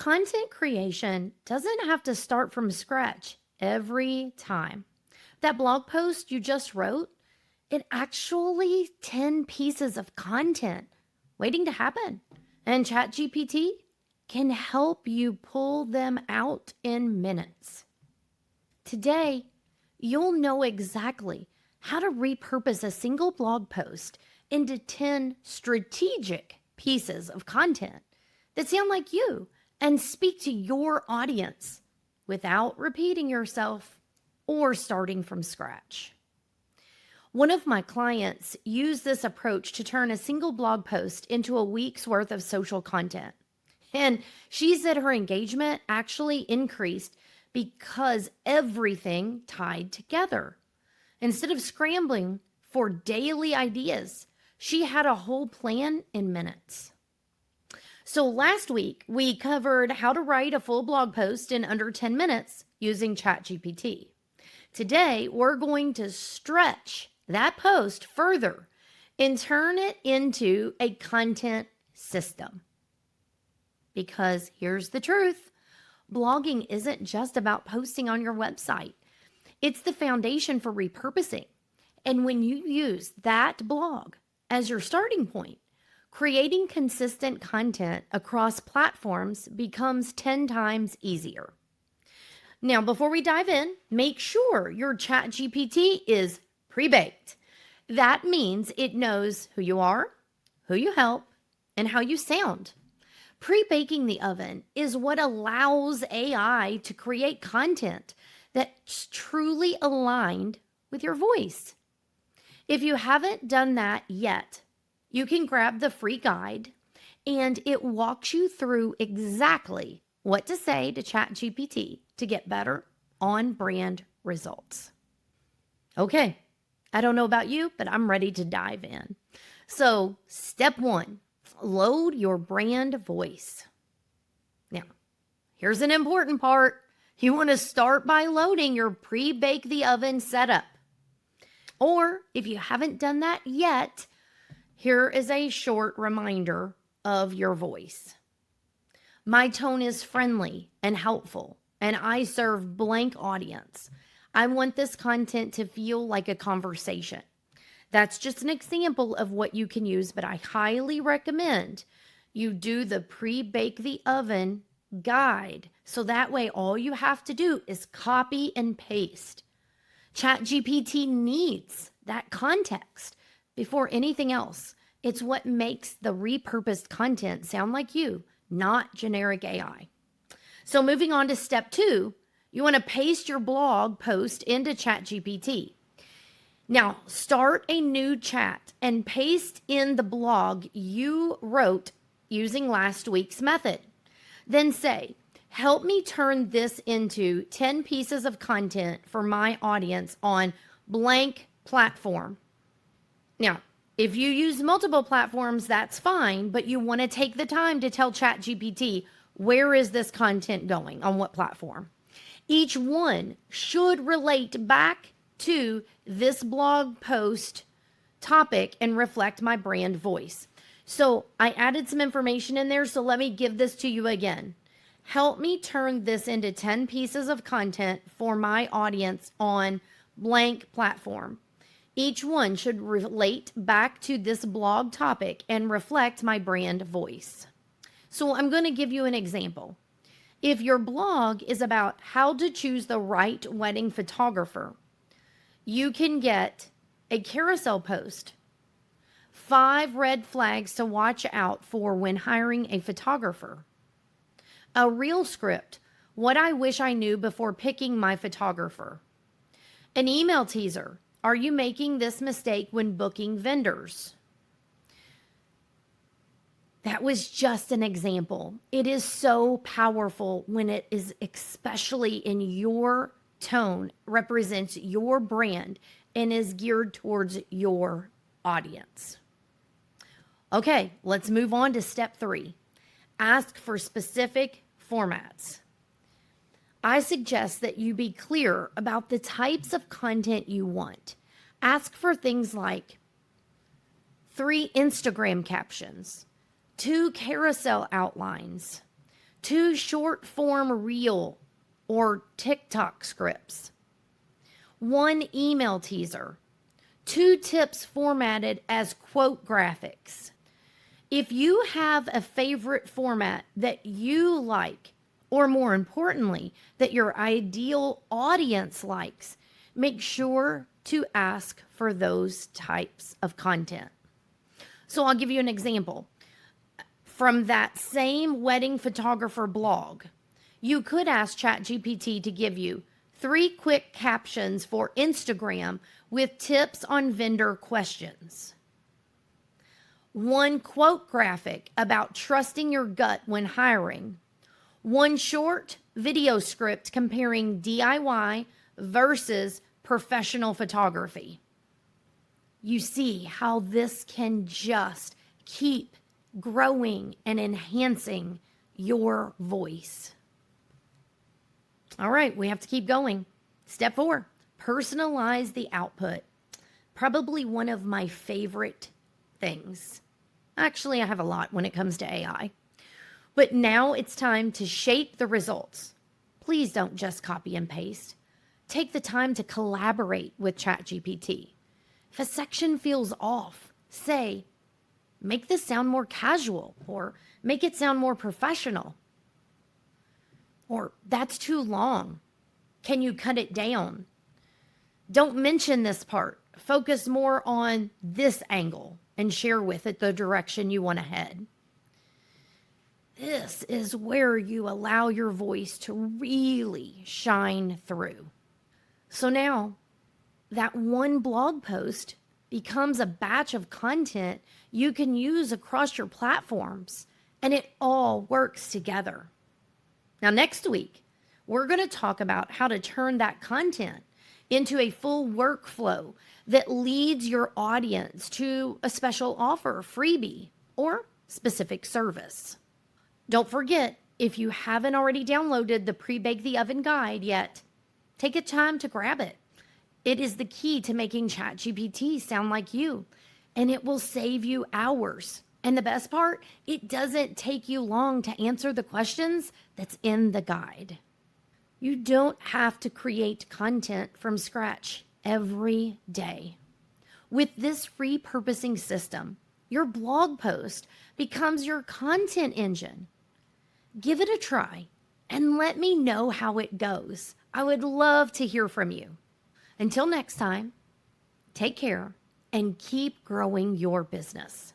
content creation doesn't have to start from scratch every time. That blog post you just wrote, it actually 10 pieces of content waiting to happen. And ChatGPT can help you pull them out in minutes. Today, you'll know exactly how to repurpose a single blog post into 10 strategic pieces of content that sound like you and speak to your audience without repeating yourself or starting from scratch. One of my clients used this approach to turn a single blog post into a week's worth of social content. And she said her engagement actually increased because everything tied together. Instead of scrambling for daily ideas, she had a whole plan in minutes. So last week, we covered how to write a full blog post in under 10 minutes using ChatGPT. Today, we're going to stretch that post further and turn it into a content system. Because here's the truth, blogging isn't just about posting on your website. It's the foundation for repurposing. And when you use that blog as your starting point, creating consistent content across platforms becomes 10 times easier. Now, before we dive in, make sure your ChatGPT is pre-baked. That means it knows who you are, who you help, and how you sound. Pre-baking the oven is what allows AI to create content that's truly aligned with your voice. If you haven't done that yet, you can grab the free guide, and it walks you through exactly what to say to ChatGPT to get better on-brand results. Okay, I don't know about you, but I'm ready to dive in. So, step 1, load your brand voice. Now, here's an important part. You want to start by loading your pre-bake the oven setup. Or if you haven't done that yet, here is a short reminder of your voice. My tone is friendly and helpful, and I serve blank audience. I want this content to feel like a conversation. That's just an example of what you can use, but I highly recommend you do the pre-bake the oven guide. So that way all you have to do is copy and paste. ChatGPT needs that context before anything else. It's what makes the repurposed content sound like you, not generic AI. So moving on to step 2, you want to paste your blog post into ChatGPT. Now, start a new chat and paste in the blog you wrote using last week's method. Then say, help me turn this into 10 pieces of content for my audience on blank platform. Now, if you use multiple platforms, that's fine, but you want to take the time to tell ChatGPT, where is this content going, on what platform? Each one should relate back to this blog post topic and reflect my brand voice. So I added some information in there, so let me give this to you again. Help me turn this into 10 pieces of content for my audience on blank platform. Each one should relate back to this blog topic and reflect my brand voice. So I'm going to give you an example. If your blog is about how to choose the right wedding photographer, you can get a carousel post, 5 red flags to watch out for when hiring a photographer, a reel script, what I wish I knew before picking my photographer, an email teaser, are you making this mistake when booking vendors? That was just an example. It is so powerful when it is especially in your tone, represents your brand, and is geared towards your audience. Okay, let's move on to step 3. Ask for specific formats. I suggest that you be clear about the types of content you want. Ask for things like 3 Instagram captions, 2 carousel outlines, 2 short form reel or TikTok scripts, 1 email teaser, 2 tips formatted as quote graphics. If you have a favorite format that you like, or more importantly, that your ideal audience likes, make sure to ask for those types of content. So I'll give you an example. From that same wedding photographer blog, you could ask ChatGPT to give you 3 quick captions for Instagram with tips on vendor questions, 1 quote graphic about trusting your gut when hiring, 1 short video script comparing DIY versus professional photography. You see how this can just keep growing and enhancing your voice. All right, we have to keep going. Step 4, personalize the output. Probably one of my favorite things. Actually, I have a lot when it comes to AI. But now it's time to shape the results. Please don't just copy and paste. Take the time to collaborate with ChatGPT. If a section feels off, say, make this sound more casual, or make it sound more professional. Or that's too long. Can you cut it down? Don't mention this part. Focus more on this angle and share with it the direction you want to head. This is where you allow your voice to really shine through. So now, that one blog post becomes a batch of content you can use across your platforms, and it all works together. Now, next week, we're going to talk about how to turn that content into a full workflow that leads your audience to a special offer, freebie, or specific service. Don't forget, if you haven't already downloaded the Pre-Bake the Oven guide yet, take a time to grab it. It is the key to making ChatGPT sound like you, and it will save you hours. And the best part, it doesn't take you long to answer the questions that's in the guide. You don't have to create content from scratch every day. With this repurposing system, your blog post becomes your content engine. Give it a try and let me know how it goes. I would love to hear from you. Until next time, take care and keep growing your business.